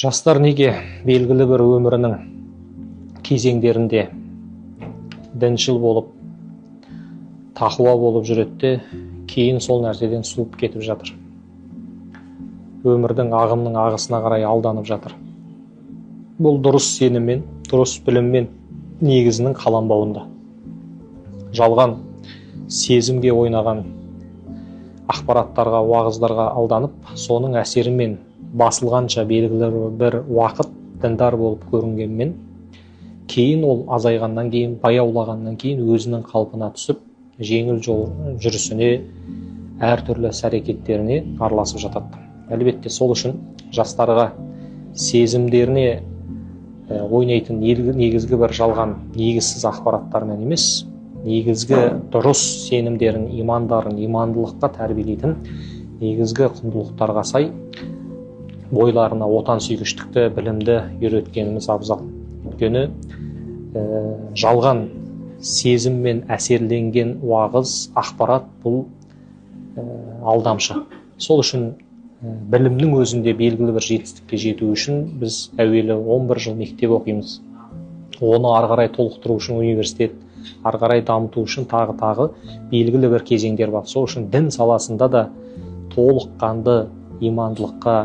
Жастар неге белгілі бір өмірінің кезеңдерінде діншіл болып, тақуа болып жүреді, кейін сол нәрседен суып кетіп жатыр. Өмірдің ағымның ағысына қарай алданып жатыр. Бұл дұрыс сеніммен, дұрыс біліммен негізінің қаланбауында. Жалған сезімге ойнаған ақпараттарға, уағыздарға алданып, соның әсерімен басылғанша белгілі бір уақыт діндар болып көрінгенмен, кейін ол азайғаннан кейін, баяулағаннан кейін өзінің қалпына түсіп, жеңіл жол жүрісіне, әртүрлі іс-әрекеттеріне араласып жатады. Әлбетте сол үшін жастарға сезімдеріне ойнайтын негізгі бір жалған, негізсіз ақпараттармен емес, негізгі дұрыс сенімдерін, имандарын, имандылыққа тәрбиелейтін негізгі құндылықтарға сай бойларына отансүйгіштікті, білімді үйреткеніміз абзал. Өйткені жалған сезіммен әсерленген уағыз, ақпарат бұл алдамшы. Сол үшін білімнің өзінде белгілі бір жетістікке жету үшін біз әуелі 11 жыл мектеп оқимыз. Оны ары қарай толықтыру үшін университет, ары қарай дамыту үшін тағы белгілі бір кезеңдер бар. Сол үшін дін саласында да толыққанды имандылыққа,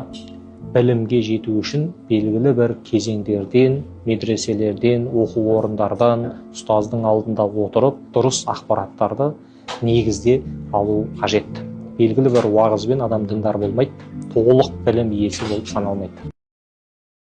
білімге жету үшін белгілі бір кезеңдерден, медреселерден, оқу орындардан, ұстаздың алдында отырып, дұрыс ақпараттарды негізде алу қажет. Белгілі бір уағызбен адам діндар болмайды, толық білім иесі болып саналмайды.